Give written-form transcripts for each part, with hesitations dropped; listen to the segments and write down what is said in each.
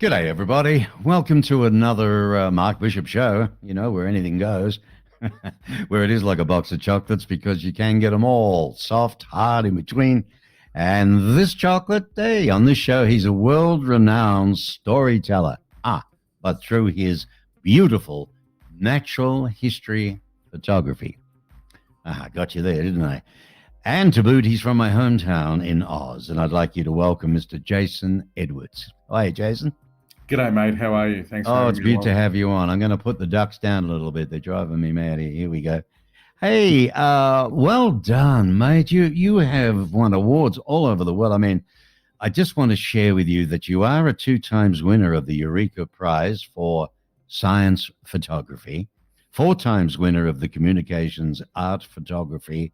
G'day, everybody. Welcome to another Mark Bishop show, where anything goes, where it is like a box of chocolates because you can get them all soft, hard, in between. And this chocolate, hey, on this show, he's a world-renowned storyteller. But through his beautiful natural history photography. Got you there, didn't I? And to boot, he's from my hometown in Oz, and I'd like you to welcome Mr. Jason Edwards. Hi, Jason. G'day, mate. How are you? Thanks for Oh, having it's me good to along. have you on. I'm going to put the ducks down a little bit. They're driving me mad here. Here we go. Hey, well done, mate. You have won awards all over the world. I mean, I just want to share with you that you are a 2 times winner of the Eureka Prize for Science Photography, 4 times winner of the Communications Art Photography,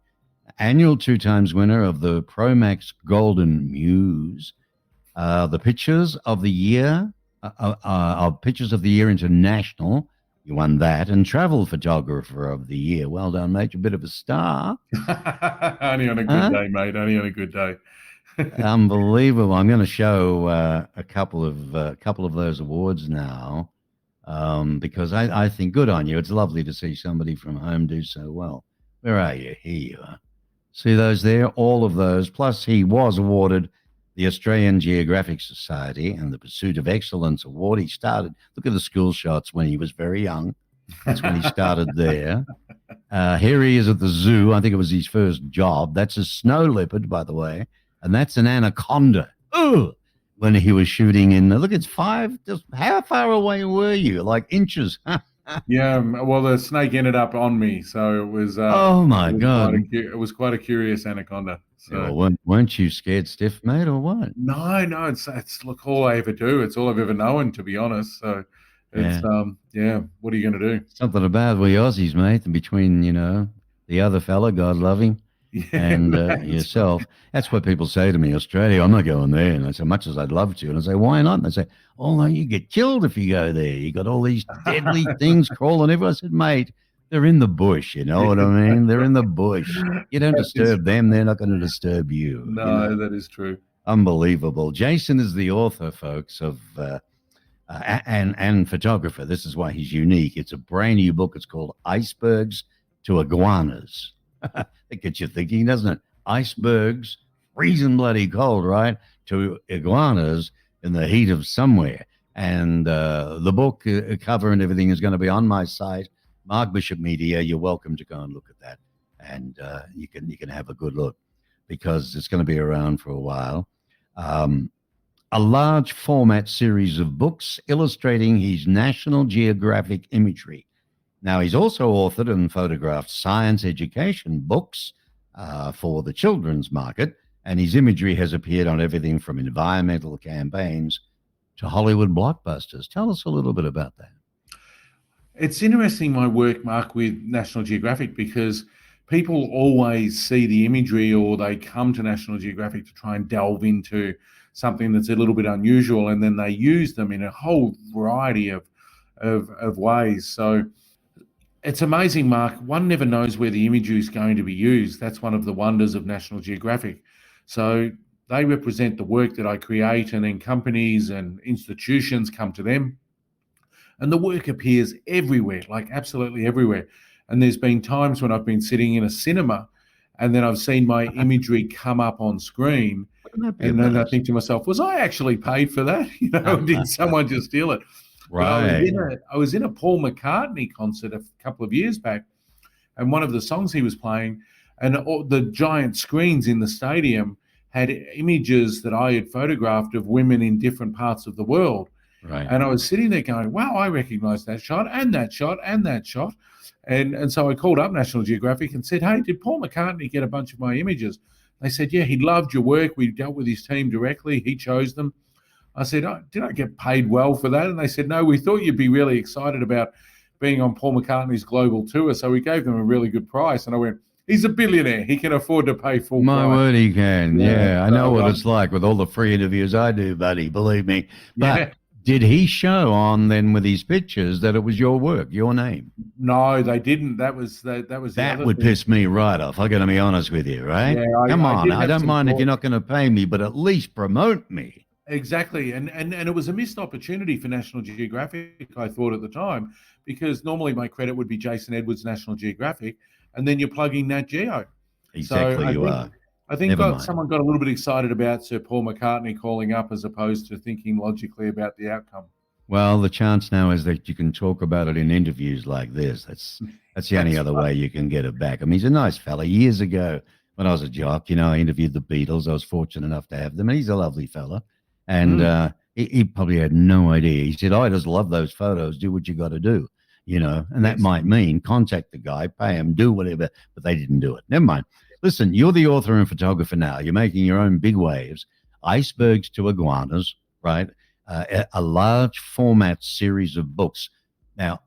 annual 2 times winner of the Promax Golden Muse, the Pictures of the Year, Pictures of the Year International. You won that, and Travel Photographer of the Year. Well done, mate. You're a bit of a star. Only on a good day, mate. Only on a good day. Unbelievable. I'm going to show a couple of those awards now because I think good on you. It's lovely to see somebody from home do so well. Where are you? Here you are. See those there? All of those. Plus, he was awarded the Australian Geographic Society and the Pursuit of Excellence Award. He started, look at the school shots when he was very young. That's when he started there. Here he is at the zoo. I think it was his first job. That's a snow leopard, by the way. And that's an anaconda. Ugh! When he was shooting in, look, it's 5. Just how far away were you? Like inches. Yeah. Well, the snake ended up on me, so it was. Oh my God! It was quite a curious anaconda. So. Yeah, well, weren't you scared stiff, mate, or what? No. It's look, all I ever do. It's all I've ever known, to be honest. So, it's yeah. What are you going to do? Something about we Aussies, mate, and between the other fella, God love him. Yeah, And yourself. That's what people say to me, Australia, I'm not going there. And I say, much as I'd love to. And I say, why not? And they say, oh, no, you get killed if you go there. You got all these deadly things crawling everywhere. I said, mate, they're in the bush. You know what I mean? They're in the bush. You don't disturb them. They're not going to disturb you. No, that is true. Unbelievable. Jason is the author, folks, of and photographer. This is why he's unique. It's a brand new book. It's called Icebergs to Iguanas. It gets you thinking, doesn't it? Icebergs, freezing bloody cold, right? To iguanas in the heat of somewhere. And the book cover and everything is going to be on my site, Mark Bishop Media. You're welcome to go and look at that, and you can have a good look because it's going to be around for a while. A large format series of books illustrating his National Geographic imagery. Now, he's also authored and photographed science education books for the children's market, and his imagery has appeared on everything from environmental campaigns to Hollywood blockbusters. Tell us a little bit about that. It's interesting, my work, Mark, with National Geographic, because people always see the imagery or they come to National Geographic to try and delve into something that's a little bit unusual, and then they use them in a whole variety of ways. So it's amazing, Mark. One never knows where the imagery is going to be used. That's one of the wonders of National Geographic. So they represent the work that I create, and then companies and institutions come to them. And the work appears everywhere, like absolutely everywhere. And there's been times when I've been sitting in a cinema and then I've seen my imagery come up on screen. And then I think to myself, was I actually paid for that? Did someone just steal it? Right. I was in a Paul McCartney concert a couple of years back, and one of the songs he was playing, and the giant screens in the stadium had images that I had photographed of women in different parts of the world. Right. And I was sitting there going, wow, I recognize that shot and that shot and that shot. And so I called up National Geographic and said, hey, did Paul McCartney get a bunch of my images? They said, yeah, he loved your work. We dealt with his team directly. He chose them. I said, did I get paid well for that? And they said, no, we thought you'd be really excited about being on Paul McCartney's global tour. So we gave them a really good price. And I went, he's a billionaire. He can afford to pay full price. My word, he can. Yeah, I know what it's like with all the free interviews I do, buddy, believe me. But did he show on then with his pictures that it was your work, your name? No, they didn't. That would piss me right off. I'm going to be honest with you, right? Yeah, Come on. I don't mind if you're not going to pay me, but at least promote me. Exactly. And it was a missed opportunity for National Geographic, I thought at the time, because normally my credit would be Jason Edwards, National Geographic, and then you're plugging Nat Geo. So Exactly, you are. I think Never mind. someone got a little bit excited about Sir Paul McCartney calling up as opposed to thinking logically about the outcome. Well, the chance now is that you can talk about it in interviews like this. That's the only That's other right. way you can get it back. I mean, he's a nice fella. Years ago, when I was a jock, I interviewed the Beatles. I was fortunate enough to have them, and he's a lovely fella. And he probably had no idea. He said, "I just love those photos. Do what you got to do." And that Yes. might mean contact the guy, pay him, do whatever, but they didn't do it. Never mind. Listen, you're the author and photographer now. You're making your own big waves, icebergs to iguanas, right? A large format series of books. Now,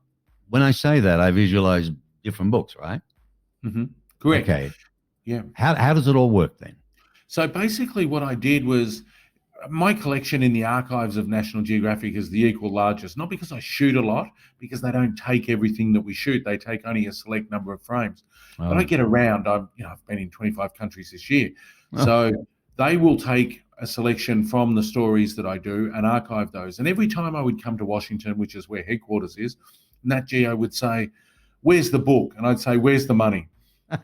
when I say that, I visualize different books, right? Mm-hmm. Correct. Okay. Yeah. How does it all work then? So basically what I did was my collection in the archives of National Geographic is the equal largest, not because I shoot a lot, because they don't take everything that we shoot. They take only a select number of frames. But I get around. I've been in 25 countries this year. So they will take a selection from the stories that I do and archive those. And every time I would come to Washington, which is where headquarters is, Nat Geo would say, "Where's the book?" And I'd say, "Where's the money?"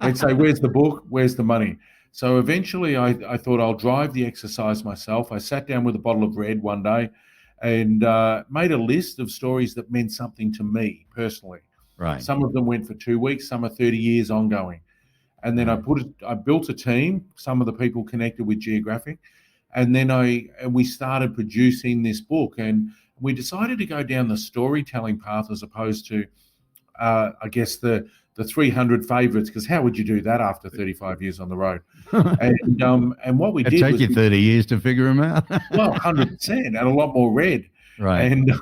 They'd say, "Where's the book? Where's the money?" So eventually I thought I'll drive the exercise myself. I sat down with a bottle of red one day and made a list of stories that meant something to me personally. Right. Some of them went for 2 weeks, some are 30 years ongoing. And then I built a team, some of the people connected with Geographic. And then we started producing this book, and we decided to go down the storytelling path as opposed to, I guess, the 300 favorites, because how would you do that after 35 years on the road? And what we did take was you 30 years to figure them out. well, 100%, and a lot more red. Right. And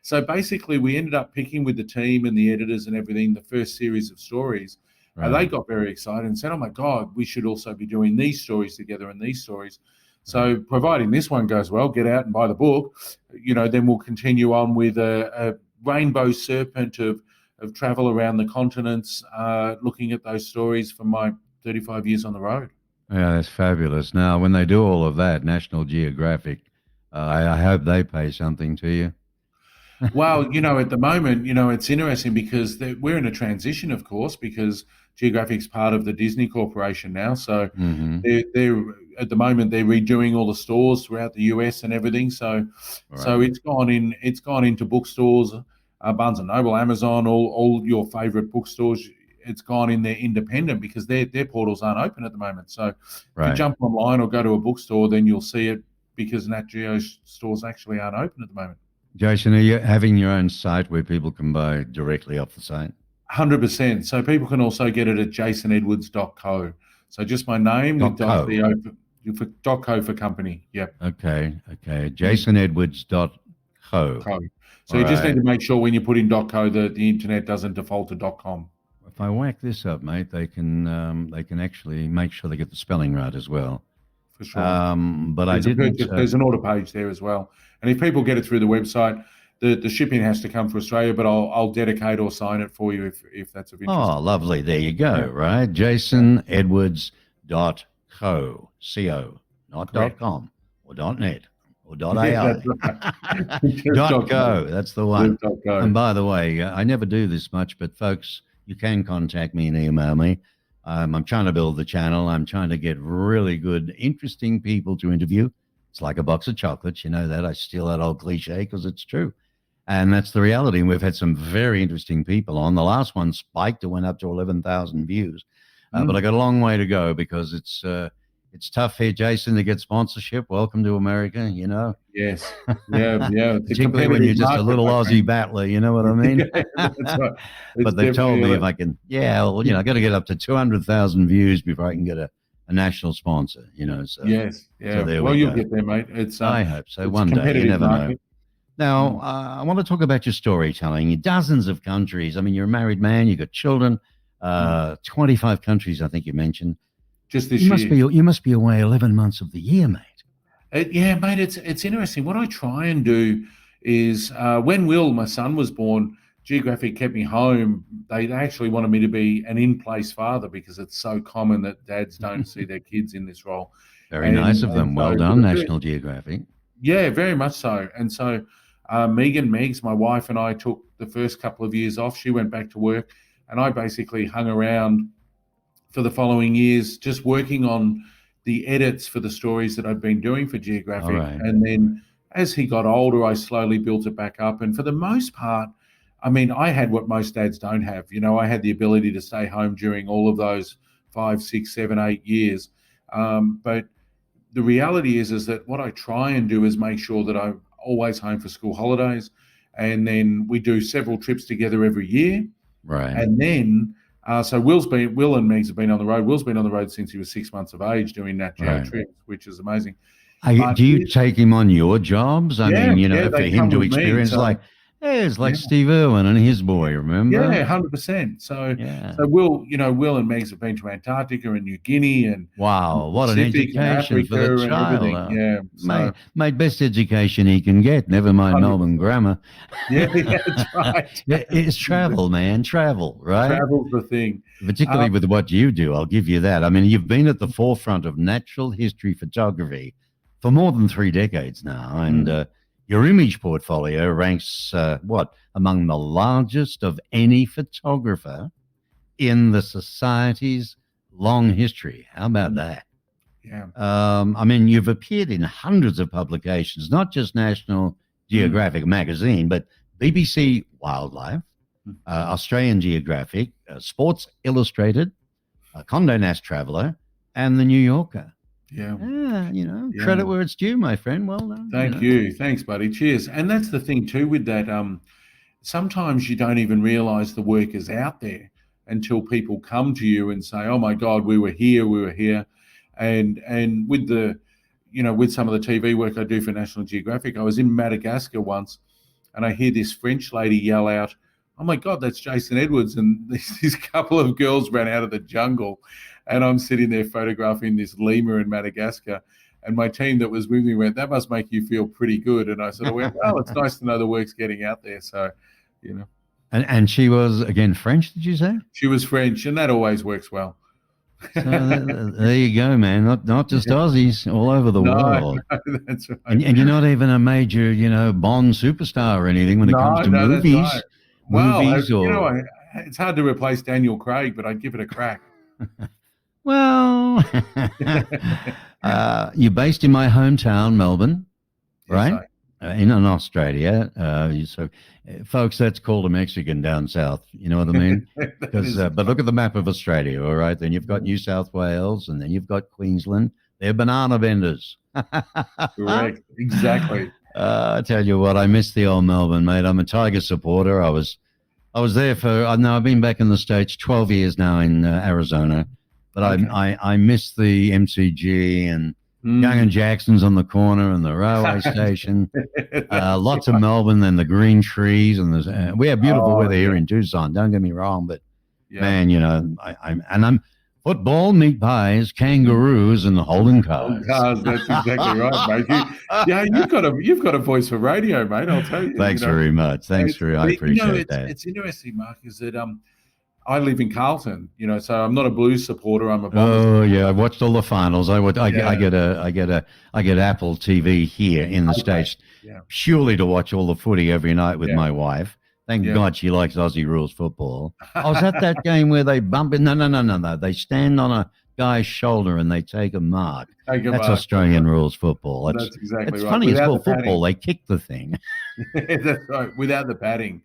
so basically we ended up picking with the team and the editors and everything, the first series of stories. Right. And they got very excited and said, "Oh my God, we should also be doing these stories together and these stories." So providing this one goes well, get out and buy the book, then we'll continue on with a rainbow serpent of travel around the continents, looking at those stories from my 35 years on the road. Yeah, that's fabulous. Now, when they do all of that, National Geographic, I hope they pay something to you. Well, at the moment, it's interesting because we're in a transition, of course, because Geographic's part of the Disney Corporation now. So they're at the moment they're redoing all the stores throughout the US and everything. So it's gone into bookstores, Barnes and Noble, Amazon, all your favorite bookstores. It's gone in there independent because their portals aren't open at the moment. So if you jump online or go to a bookstore, then you'll see it because Nat Geo stores actually aren't open at the moment. Jason, are you having your own site where people can buy directly off the site? 100%. So people can also get it at jasonedwards.co. So just my name with .co for company. Yep. Okay. jasonedwards.co. So you just need to make sure when you put in .co that the internet doesn't default to .com. If I whack this up, mate, they can actually make sure they get the spelling right as well. For sure. But there's an order page there as well. And if people get it through the website, the shipping has to come for Australia, but I'll dedicate or sign it for you if that's of interest. Oh, lovely. There you go, right? jasonedwards.co, C-O, not .com or .net or .ai. .co, that's the one. And by the way, I never do this much, but folks, you can contact me and email me. I'm trying to build the channel. I'm trying to get really good, interesting people to interview. It's like a box of chocolates. You know that. I steal that old cliche because it's true. And that's the reality. And we've had some very interesting people on. The last one spiked. It went up to 11,000 views. But I got a long way to go because it's tough here, Jason, to get sponsorship. Welcome to America, Yes. Yeah. Particularly when you're just a little Aussie battler, you know what I mean? That's right. But they told me if I can, I got to get up to 200,000 views before I can get a national sponsor, So, yes. Yeah. So there well, we you'll go. get there, mate. I hope so. One day, you never know. Now, I want to talk about your storytelling in dozens of countries. I mean, you're a married man, you've got children, 25 countries, I think you mentioned. Just this year. You must be away 11 months of the year, mate. Yeah, mate, it's interesting. What I try and do is when Will, my son, was born, Geographic kept me home. They actually wanted me to be an in-place father because it's so common that dads don't see their kids in this role. Very nice of them. Well done, so, National Geographic. yeah, very much so. And so Megs, my wife, and I took the first couple of years off. She went back to work, and I basically hung around for the following years, just working on the edits for the stories that I'd been doing for Geographic. Right. And then as he got older, I slowly built it back up. And for the most part, I mean, I had what most dads don't have. I had the ability to stay home during all of those 5, 6, 7, 8 years. But the reality is that what I try and do is make sure that I'm always home for school holidays. And then we do several trips together every year. Right. And then, so Will and Megs have been on the road. Will's been on the road since he was 6 months of age doing Nat Geo trips, which is amazing. Do you take him on your jobs? I mean, for him to experience it's like Steve Irwin and his boy, remember? Yeah, 100%. So Will and Megs have been to Antarctica and New Guinea and wow, what an education for the child. Mate, best education he can get. Never mind 100%. Melbourne grammar. Yeah, that's right. It's travel, man. Travel, right? Travel's the thing. Particularly with what you do, I'll give you that. I mean, you've been at the forefront of natural history photography for more than 3 decades now, and your image portfolio ranks, among the largest of any photographer in the Society's long history. How about that? Yeah. I mean, you've appeared in hundreds of publications, not just National Geographic magazine, but BBC Wildlife, Australian Geographic, Sports Illustrated, Condé Nast Traveller, and The New Yorker. Yeah. Credit where it's due, my friend. Well done. Thank you. Thanks, buddy. Cheers. And that's the thing too with that. Sometimes you don't even realize the work is out there until people come to you and say, "Oh my God, we were here." And with with some of the TV work I do for National Geographic, I was in Madagascar once, and I hear this French lady yell out, "Oh my God, that's Jason Edwards!" And this couple of girls ran out of the jungle. And I'm sitting there photographing this lemur in Madagascar. And my team that was with me went, "That must make you feel pretty good." And I sort of went, "Well, it's nice to know the work's getting out there." So, And she was, again, French, did you say? She was French, and that always works well. So there you go, man. Not just Aussies, all over the world. No, that's right. And you're not even a major, Bond superstar or anything when it comes to movies. That's right. Well, it's hard to replace Daniel Craig, but I'd give it a crack. Well, you're based in my hometown, Melbourne, right? Yes, in Australia. So, folks, that's called a Mexican down south. You know what I mean? But look at the map of Australia, all right? Then you've got New South Wales, and then you've got Queensland. They're banana vendors. Correct. Exactly. I tell you what, I miss the old Melbourne, mate. I'm a Tiger supporter. I was there for, I've been back in the States 12 years now in Arizona. But I miss the MCG and Young and Jackson's on the corner and the railway station. Lots of Melbourne and the green trees. And we have beautiful weather here in Tucson. Don't get me wrong. But, man, I'm football, meat pies, kangaroos, and holding cars. That's exactly right, mate. You've got a voice for radio, mate. I'll tell you. Thanks very much. I appreciate that. It's interesting, Mark, is that I live in Carlton, so I'm not a Blues supporter. I'm a Bombers supporter. I watched all the finals. I get Apple TV here in the States, purely to watch all the footy every night with my wife. Thank God she likes Aussie rules football. I was at that game where they bump it. No. They stand on a guy's shoulder and they take a mark. That's Australian rules football. That's exactly right. It's funny. It's called football. They kick the thing. That's right. Without the padding.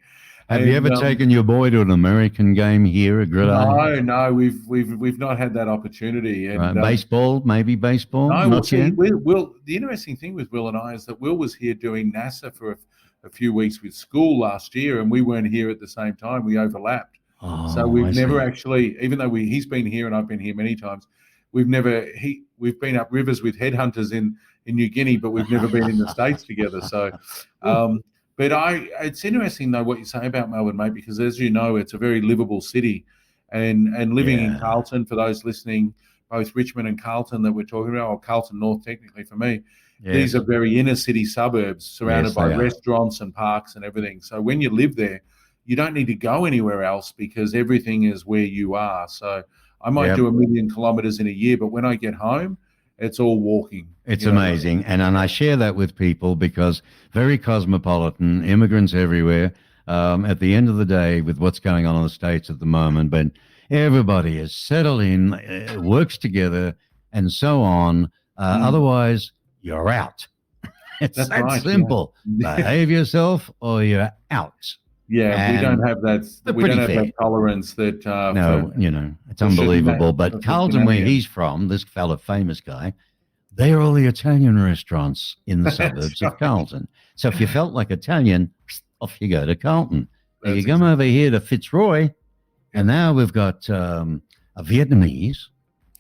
Have you ever taken your boy to an American game here at Gridiron? No, we've not had that opportunity. And, baseball, maybe baseball. No, Will. The interesting thing with Will and I is that Will was here doing NASA for a few weeks with school last year, and we weren't here at the same time. We overlapped, so we've never actually, even though he's been here and I've been here many times, we've been up rivers with headhunters in New Guinea, but we've never been in the States together. So. But it's interesting, though, what you say about Melbourne, mate, because as you know, it's a very livable city. And living in Carlton, for those listening, both Richmond and Carlton that we're talking about, or Carlton North technically for me, these are very inner city suburbs surrounded by restaurants and parks and everything. So when you live there, you don't need to go anywhere else because everything is where you are. So I might Yep. do 1 million kilometers in a year, but when I get home, it's all walking. It's you know. amazing. And I share that with people because very cosmopolitan, immigrants everywhere. At the end of the day, with what's going on in the States at the moment, but everybody is settled in, works together, and so on. Otherwise, you're out. It's That's that right. simple. Yeah. Behave yourself or you're out. Yeah, we don't And have that. they're We don't pretty have fair. that tolerance that No, it's for unbelievable. But for Carlton, where shenanigans. he's from, this fella, famous guy, they're all the Italian restaurants in the suburbs of right. Carlton. So if you felt like Italian, off you go to Carlton. Now you That's come over here to Fitzroy, and now we've got a Vietnamese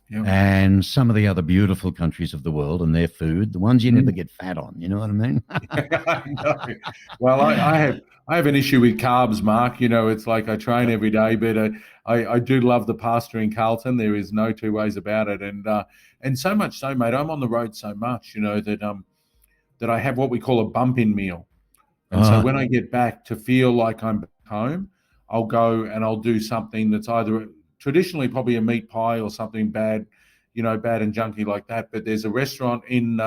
Yep. and some of the other beautiful countries of the world and their food, the ones you never get fat on. You know what I mean? I know. Well, I have an issue with carbs, Mark. It's like I train every day, but I do love the pasta in Carlton. There is no two ways about it, and so much so, mate. I'm on the road so much, that I have what we call a bump in meal, and so when I get back to feel like I'm back home, I'll go and I'll do something that's either traditionally probably a meat pie or something bad, bad and junky like that. But there's a restaurant in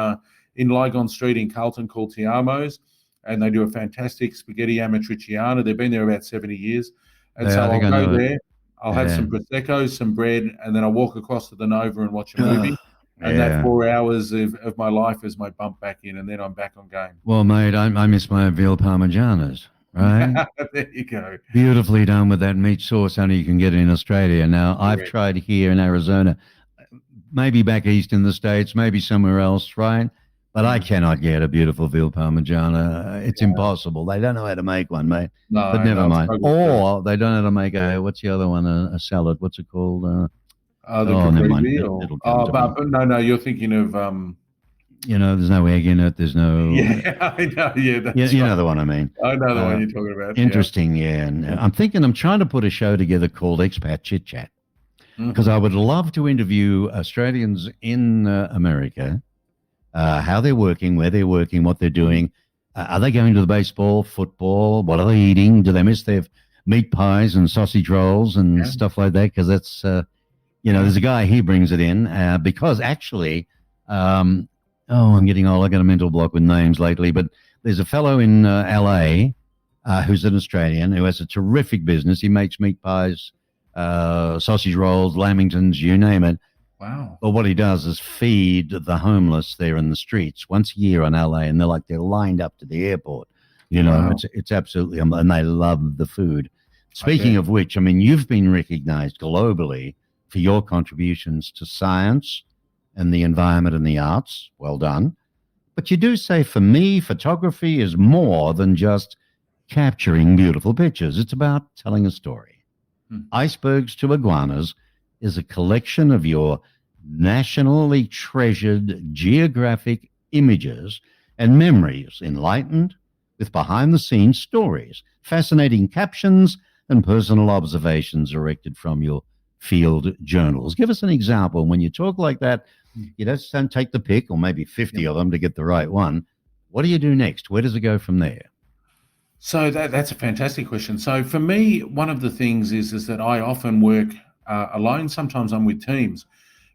Lygon Street in Carlton called Tiamo's, and they do a fantastic spaghetti amatriciana. They've been there about 70 years. And Yeah, so I think I'll I go know it. there, I'll have some Prosecco, some bread, and then I'll walk across to the Nova and watch a movie. And that 4 hours of my life is my bump back in, and then I'm back on game. Well, mate, I miss my veal parmigianas, right? There you go. Beautifully done with that meat sauce, only you can get it in Australia. Now, I've tried here in Arizona, maybe back east in the States, maybe somewhere else, right? But I cannot get a beautiful veal parmigiana. It's impossible. They don't know how to make one, mate. No, But never mind. struggle Or they don't know how to make what's the other one? A salad. What's it called? the never Capri mind. veal. It'll come to me. But no, you're thinking of There's no egg in it. There's no. yeah, I know. Yeah, that's You right. know the one I mean. I know the one you're talking about. Interesting, yeah. And I'm trying to put a show together called Expat Chit Chat because I would love to interview Australians in America, how they're working, where they're working, what they're doing. Are they going to the baseball, football? What are they eating? Do they miss their meat pies and sausage rolls and stuff like that? Because that's, there's a guy, he brings it in because actually, I'm getting old. I got a mental block with names lately, but there's a fellow in LA who's an Australian who has a terrific business. He makes meat pies, sausage rolls, lamingtons, you name it. Wow. But what he does is feed the homeless there in the streets once a year in LA, and they're lined up to the airport. Wow. It's absolutely, and they love the food. Speaking of which, I mean, you've been recognized globally for your contributions to science and the environment and the arts. Well done. But you do say, for me, photography is more than just capturing beautiful pictures. It's about telling a story. Icebergs to Iguanas is a collection of your nationally treasured geographic images and memories, enlightened with behind-the-scenes stories, fascinating captions, and personal observations erected from your field journals. Give us an example. When you talk like that, you just don't take the pick, or maybe 50 of them to get the right one. What do you do next? Where does it go from there? So that's a fantastic question. So for me, one of the things is that I often work alone. Sometimes I'm with teams,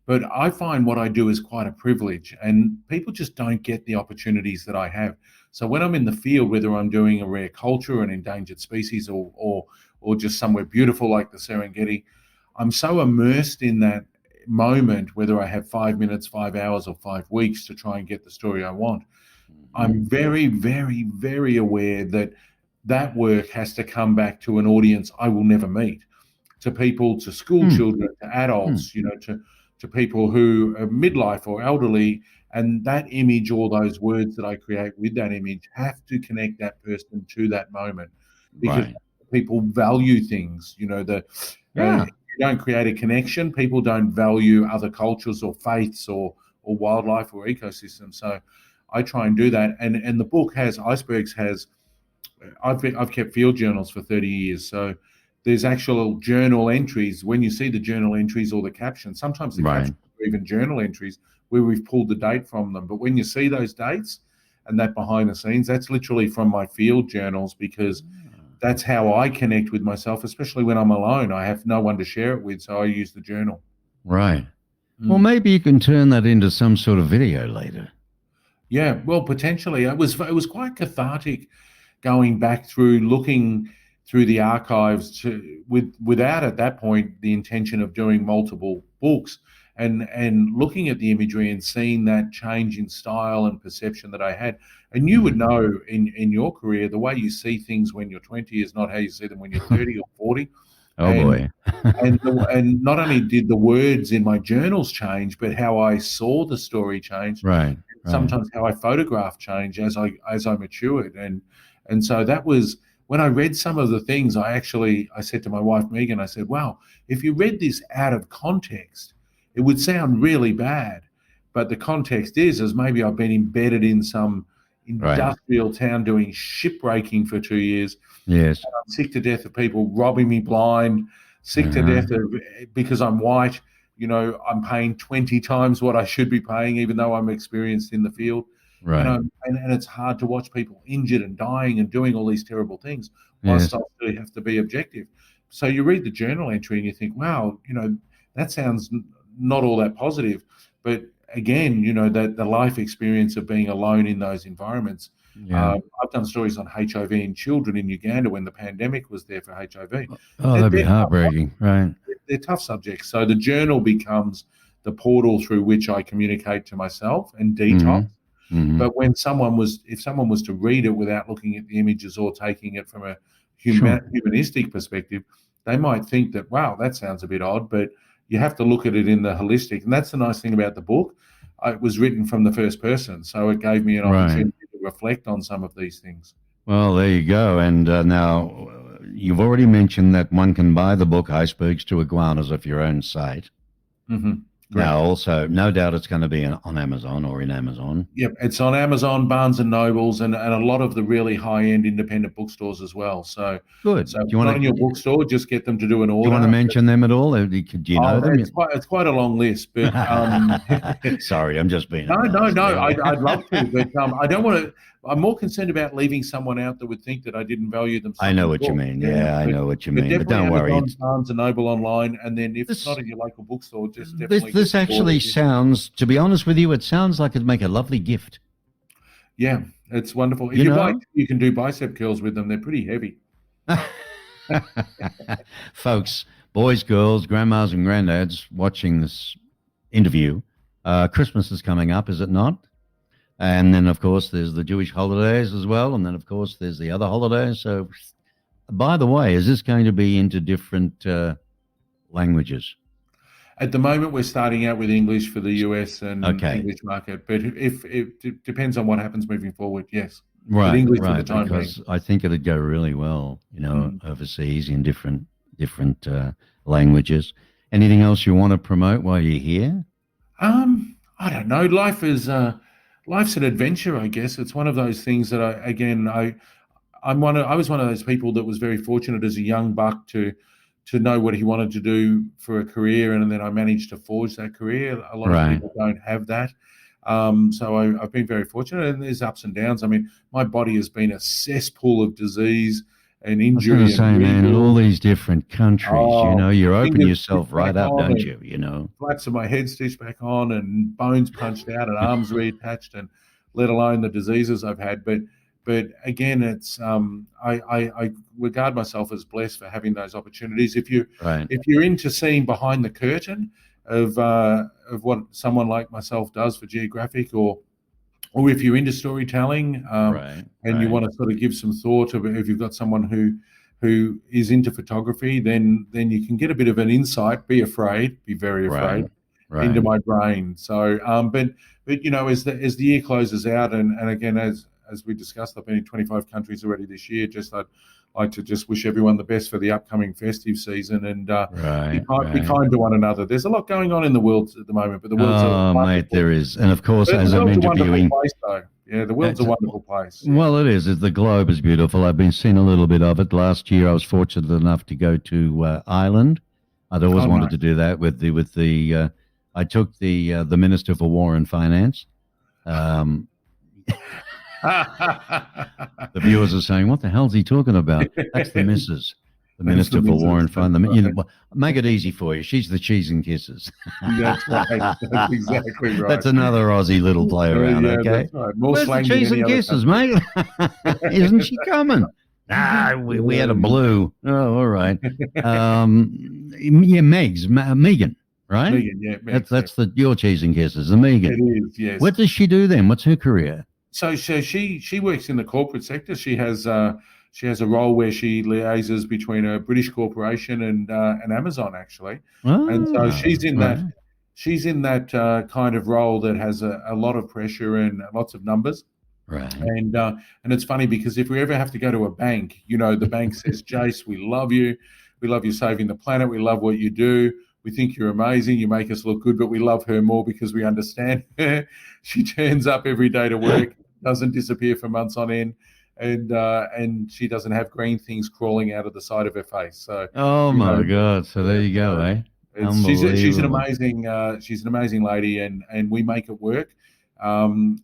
but I find what I do is quite a privilege, and people just don't get the opportunities that I have. So when I'm in the field, whether I'm doing a rare culture, an endangered species, or just somewhere beautiful like the Serengeti, I'm so immersed in that moment, whether I have 5 minutes, 5 hours, or 5 weeks to try and get the story I want. I'm very, very, very aware that work has to come back to an audience I will never meet, to people, to school children, to adults, to people who are midlife or elderly. And that image, or those words that I create with that image, have to connect that person to that moment, because people value things. You don't create a connection, people don't value other cultures or faiths or wildlife or ecosystems. So I try and do that. And the book has, Icebergs has, I've kept field journals for 30 years. So there's actual journal entries. When you see the journal entries or the captions, sometimes the captions are even journal entries where we've pulled the date from them. But when you see those dates and that behind the scenes, that's literally from my field journals, because that's how I connect with myself, especially when I'm alone. I have no one to share it with, so I use the journal. Right. Well, Mm. maybe you can turn that into some sort of video later. Yeah, well, potentially. It was quite cathartic going back through, looking through the archives without at that point the intention of doing multiple books, and looking at the imagery and seeing that change in style and perception that I had. And you would know in your career, the way you see things when you're 20 is not how you see them when you're 30 or 40. Oh And boy. and not only did the words in my journals change, but how I saw the story change. Right. Right. Sometimes how I photograph changed as I matured, and so that was when I read some of the things. I said to my wife Megan, I said, "Wow, if you read this out of context, it would sound really bad, but the context is maybe I've been embedded in some Right. industrial town doing shipbreaking for 2 years. Yes. I'm sick to death of people robbing me blind, sick to Uh-huh. death of because I'm white. I'm paying 20 times what I should be paying, even though I'm experienced in the field. And Right. and it's hard to watch people injured and dying and doing all these terrible things, whilst Yes. I really have to be objective. So you read the journal entry and you think, wow, that sounds not all that positive. But again, that the life experience of being alone in those environments. Yeah. I've done stories on HIV in children in Uganda when the pandemic was there for HIV. Oh, They're, that'd be they're heartbreaking. Right. they're tough subjects. So the journal becomes the portal through which I communicate to myself and Hmm. detox. Hmm. But if someone was to read it without looking at the images or taking it from a Sure. humanistic perspective, they might think that, wow, that sounds a bit odd, but you have to look at it in the holistic. And that's the nice thing about the book. It was written from the first person, so it gave me an Right. opportunity to reflect on some of these things. Well, there you go. And now you've already mentioned that one can buy the book Icebergs to Iguanas off your own site. Hmm. Now, Correct. also, no doubt it's going to be on Amazon or in Amazon. Yep, it's on Amazon, Barnes and Nobles, and a lot of the really high-end independent bookstores as well. So, Good. so if it's not in your bookstore, just get them to do an Do you want to order. mention them at all? Do you know Oh, them? it's quite a long list, but Sorry, I'm just being a no, no, no. nasty. I'd love to, but I don't want to. I'm more concerned about leaving someone out that would think that I didn't value them I some in know the what you book. mean. Yeah, Yeah, I know what you but mean. But definitely don't worry. Amazon, Barnes and Noble online, and then if it's This not in your local bookstore, just this definitely get this the order. actually sounds, to be honest with you, it sounds like it'd make a lovely gift. Yeah, it's wonderful. If You you'd like, know? you can do bicep curls with them. They're pretty heavy. Folks, boys, girls, grandmas, and granddads watching this interview, Christmas is coming up, is it not? And then, of course, there's the Jewish holidays as well. And then, of course, there's the other holidays. So, by the way, is this going to be into different languages? At the moment, we're starting out with English for the US and Okay. English market, but if it depends on what happens moving forward, yes. But Right, English for the right. time being. Because I think it'd go really well, Mm. overseas in different languages. Anything else you want to promote while you're here? I don't know. Life's an adventure, I guess. It's one of those things that I was one of those people that was very fortunate as a young buck to know what he wanted to do for a career, and then I managed to forge that career. A lot of Right. people don't have that. So I've been very fortunate, and there's ups and downs. I mean, my body has been a cesspool of disease and I was going to injury and say, man, in all rebuild. these different countries, Oh, you open fingers yourself stitched back right up, on don't and you? flaps of my head stitched back on and bones punched out and arms reattached, and let alone the diseases I've had. But again, it's I regard myself as blessed for having those opportunities. Right, If you're into seeing behind the curtain of what someone like myself does for Geographic, or if you're into storytelling, right, and you right, want to sort of give some thought of, if you've got someone who is into photography, then you can get a bit of an insight. Be afraid, be very right, afraid, into right. my brain. So, but as the year closes out, and again, as we discussed, I've been in 25 countries already this year. I'd like to just wish everyone the best for the upcoming festive season, and be Right, kind, be right. kind to one another. There's a lot going on in the world at the moment, but the world's a Oh, mate, wonderful, there is. And of course, as the I'm world's a wonderful interviewing, place, though. Yeah, the world's a it's, wonderful place. Yeah. well, it is. The globe is beautiful. I've been seeing a little bit of it. Last year, I was fortunate enough to go to Ireland. I'd always Oh, wanted no. to do that I took the Minister for War and Finance. Um, The viewers are saying, "What the hell's he talking about?" That's the missus, the That's Minister the for War and missus. Fun. That's You know, right. well, make it easy for you. She's the cheese and kisses. That's right. That's exactly right. That's another Aussie little play around. Yeah, Okay, that's right. More where's the slang than cheese any and other kisses, country. mate? Isn't she coming? Ah, we had a blue. Oh, all right. Yeah, Megan, right? Megan, yeah, Megan, That's your cheese and kisses, the Megan. it is, yes. What does she do then? What's her career? So she works in the corporate sector. She has a role where she liaises between a British corporation and Amazon actually, and so Right. she's in that kind of role that has a lot of pressure and lots of numbers. Right. And it's funny because if we ever have to go to a bank, the bank says, Jace, we love you saving the planet, we love what you do. We think you're amazing. You make us look good, but we love her more because we understand her. She turns up every day to work, doesn't disappear for months on end, and she doesn't have green things crawling out of the side of her face. So, Oh my God! So there you go, eh? she's an Unbelievable. amazing lady, and we make it work. And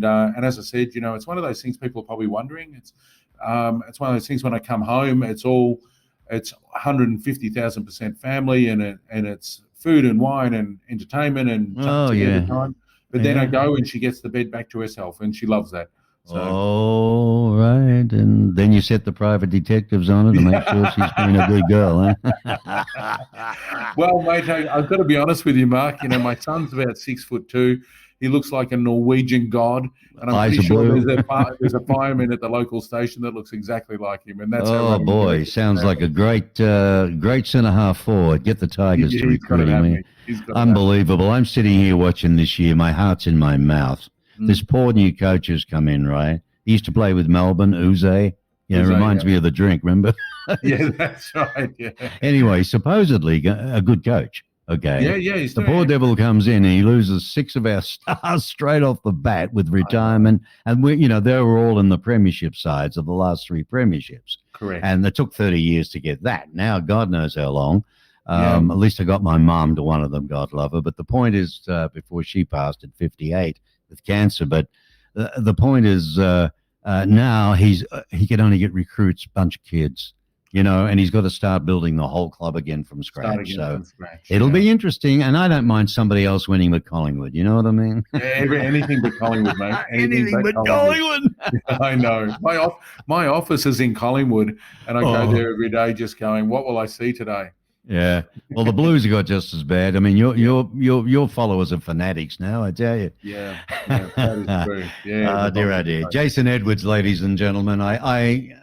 as I said, it's one of those things people are probably wondering. It's one of those things when I come home, it's 150,000% family, and it's food and wine and entertainment and Oh together yeah. time. But then I Yeah. go and she gets the bed back to herself, and she loves that. So Oh, right. And then you set the private detectives on her to make sure she's being a good girl, huh? well, mate, I've got to be honest with you, Mark. My son's about 6'2". He looks like a Norwegian god, and I'm Eyes pretty are sure blue. there's a fireman at the local station that looks exactly like him, and that's how Oh Robin's going to boy, sounds like a great centre half forward. Get the Tigers to He's got to recruit have him. me. He's got to have me. Unbelievable. I'm sitting here watching this year. My heart's in my mouth. This poor new coach has come in, right? He used to play with Melbourne, Uze. Reminds me of the drink, remember? Yeah, that's right. Yeah. Anyway, supposedly a good coach. Okay. Yeah. He's The doing poor it. devil comes in and he loses 6 of our stars straight off the bat with retirement. And they were all in the premiership sides of the last 3 premierships. Correct. And it took 30 years to get that. Now, God knows how long. Yeah. At least I got my mom to one of them, God love her. But the point is, before she passed at 58 with cancer, but the point is now he can only get recruits, bunch of kids, and he's got to start building the whole club again from scratch. It'll be interesting, and I don't mind somebody else winning with Collingwood. You know what I mean? Anything but Collingwood, mate. Anything but Collingwood. I know. My office is in Collingwood, and I go there every day, just going, "What will I see today?" Yeah. Well, the Blues have got just as bad. I mean, your followers are fanatics now, I tell you. Yeah, that is true. Yeah. Oh dear. Jason Edwards, ladies and gentlemen. I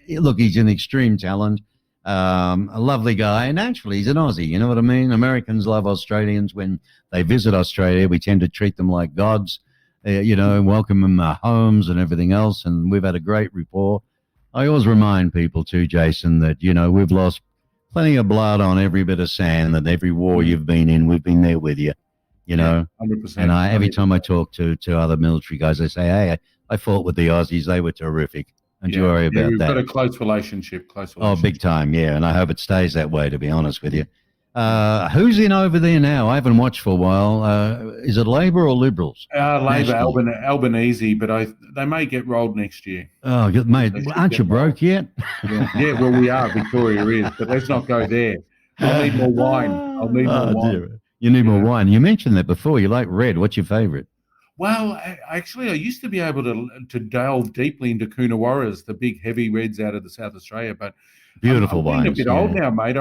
look, he's an extreme talent, a lovely guy, and actually he's an Aussie. You know what I mean? Americans love Australians. When they visit Australia, we tend to treat them like gods, welcome them in our homes and everything else. And we've had a great rapport. I always remind people too, Jason, that, we've lost plenty of blood on every bit of sand, and every war you've been in, we've been there with you, 100%. And every time I talk to other military guys, I say, hey, I fought with the Aussies. They were terrific. Don't you worry about we've that. We've got a close relationship. Oh, big time, yeah. And I hope it stays that way, to be honest with you. Who's in over there now? I haven't watched for a while. Is it Labor or Liberals? Labor, Albanese, but they may get rolled next year. Oh, mate, aren't you broke yet? Yeah, well, we are. Victoria is, but let's not go there. I'll need more wine. Dear. You need more wine. You mentioned that before. You like red. What's your favorite? Well, actually, I used to be able to delve deeply into Coonawarras, the big heavy reds out of the South Australia, but beautiful I'm wines. A bit old now, mate.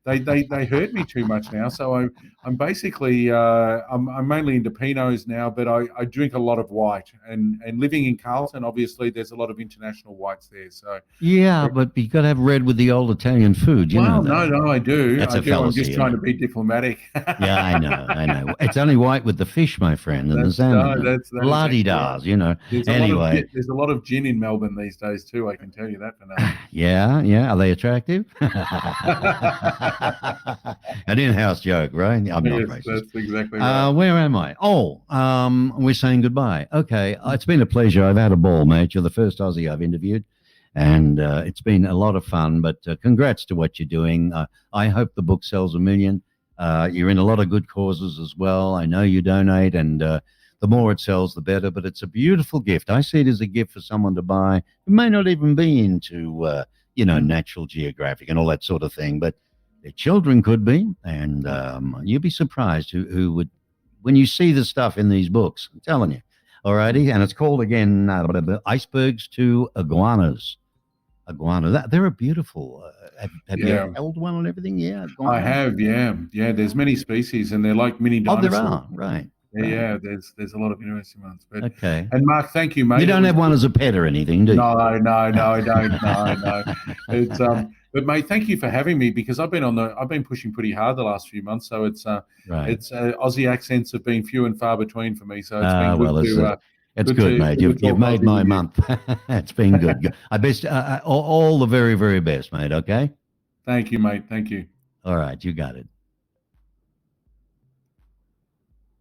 They hurt me too much now, so I'm basically I'm mainly into Pinots now, but I drink a lot of white, and living in Carlton, obviously there's a lot of international whites there. So yeah, but you got to have red with the old Italian food, know. No, I do. That's a fallacy. I'm just trying to be diplomatic. Yeah, I know. It's only white with the fish, my friend, and the salmon. That's la-di-das, Anyway, there's a lot of gin in Melbourne these days too. I can tell you that for nothing. Yeah. Are they attractive? An in-house joke, right? I'm not racist. That's exactly right. Where am I? We're saying goodbye. Okay, it's been a pleasure. I've had a ball, mate. You're the first Aussie I've interviewed, and it's been a lot of fun. But congrats to what you're doing. I hope the book sells 1 million. You're in a lot of good causes as well. I know you donate, and the the more it sells, the better. But it's a beautiful gift. I see it as a gift for someone to buy who may not even be into, Natural Geographic and all that sort of thing, but their children could be. And you'd be surprised who would, when you see the stuff in these books, I'm telling you. All righty. And it's called, again, Icebergs to Iguanas. Iguana. They're a beautiful. Have you ever held one and everything? Yeah, I have. Yeah. There's many species, and they're like mini dinosaurs. There are. Right. Yeah. There's a lot of interesting ones. But, okay. And Mark, thank you, mate. You don't have one as a pet or anything, do you? No, I don't. No. It's But mate, thank you for having me, because I've been pushing pretty hard the last few months. So it's Aussie accents have been few and far between for me. So it's been good It's good, mate. You've made my month. It's been good. I best all the very, very best, mate. Okay. Thank you, mate. Thank you. All right, you got it.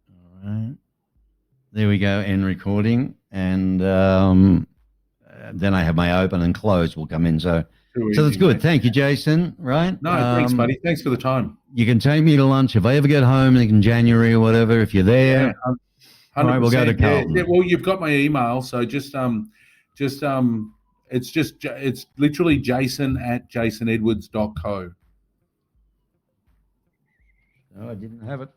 All right. There we go. End recording, and then I have my open and close will come in. So that's good. Thank you, Jason. Right? No, thanks, buddy. Thanks for the time. You can take me to lunch if I ever get home in January or whatever. If you're there. Yeah, all right, we'll go to Carlton. Yeah, well, you've got my email, so it's literally jason@jasonedwards.co. No, I didn't have it,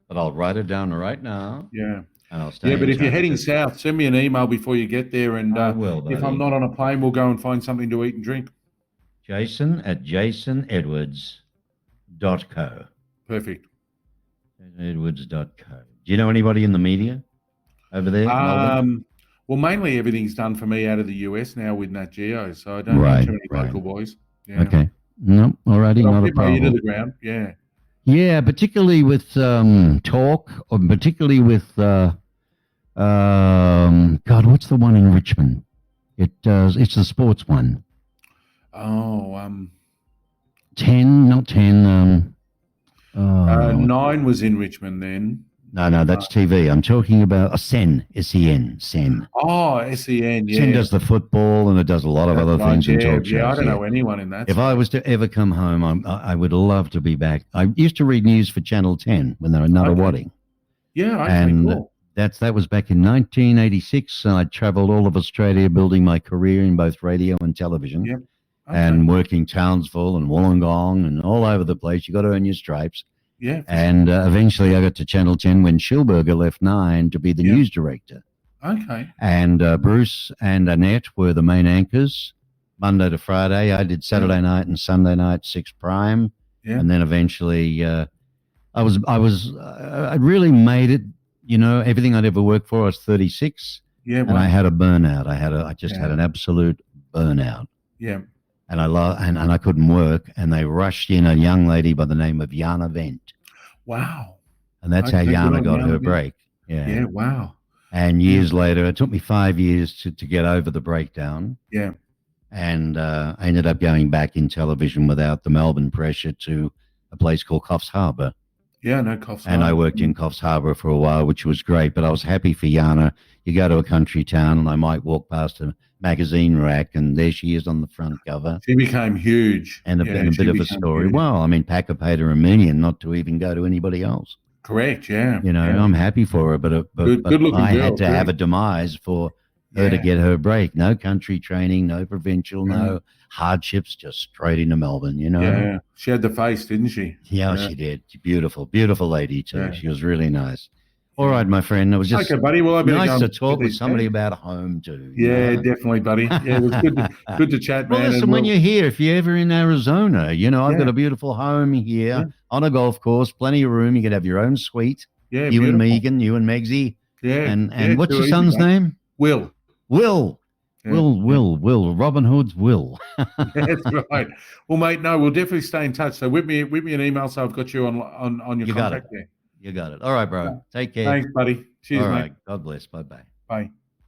but I'll write it down right now. Yeah. And I'll stay but if you're heading south, send me an email before you get there, and I will, if I'm not on a plane, we'll go and find something to eat and drink. Jason@jasonedwards.co. Perfect. Edwards.co. Do you know anybody in the media over there? Well, mainly everything's done for me out of the US now with Nat Geo, so I don't know too many local boys. Yeah. Okay. No, alrighty, not a problem. Ear to the ground. Yeah. Yeah, particularly with talk, or particularly with God, what's the one in Richmond? It's the sports one. 10, not 10. 9 was in Richmond then. No, that's TV. I'm talking about Sen, S-E-N, Sen. Oh, S-E-N, yeah. Sen does the football, and it does a lot of other things in talk shows. Yeah, I don't know anyone in that. If I was to ever come home, I would love to be back. I used to read news for Channel 10 when they were Nunawading. Yeah, and cool. That was back in 1986, and I travelled all of Australia building my career in both radio and television. Yep. And working Townsville and Wollongong and all over the place. You got to earn your stripes. Yeah. And eventually I got to Channel 10 when Schilberger left 9 to be the news director. Okay. And Bruce and Annette were the main anchors, Monday to Friday. I did Saturday night and Sunday night, 6 Prime. Yeah. And then eventually I really made it, everything I'd ever worked for. I was 36. Yeah. And I had a burnout. I just had an absolute burnout. Yeah. And I couldn't work, and they rushed in a young lady by the name of Jana Vent. Wow. And that's how Jana got her break. Yeah. Yeah, wow. And years later, it took me 5 years to get over the breakdown. Yeah. And I ended up going back in television without the Melbourne pressure to a place called Coffs Harbour. Yeah, no, Coffs Harbour. And I worked in Coffs Harbour for a while, which was great, but I was happy for Jana. You go to a country town, and I might walk past a magazine rack, and there she is on the front cover. She became huge. And a bit of a story. Huge. Well, I mean, Packer paid her $1 million not to even go to anybody else. Correct, yeah. I'm happy for her, but I had to have a demise for her to get her break. No country training, no provincial, no hardships, just straight into Melbourne, Yeah, she had the face, didn't she? Yeah, she did. Beautiful, beautiful lady too. Yeah. She was really nice. All right, my friend. It was just buddy. Well, nice to talk with somebody about home too. Yeah, definitely, buddy. Yeah, it was good to chat, man. Well, listen, when you're here, if you're ever in Arizona, I've got a beautiful home here on a golf course, plenty of room. You could have your own suite. Yeah, you and Megan, you and Megsy. Yeah. And what's your son's name? Will. Will. Robin Hood's Will. That's right. Well, mate, no, we'll definitely stay in touch. So whip me an email so I've got you on your contact there. You got it. All right, bro. Take care. Thanks, buddy. Cheers, All mate. right. God bless. Bye-bye. Bye.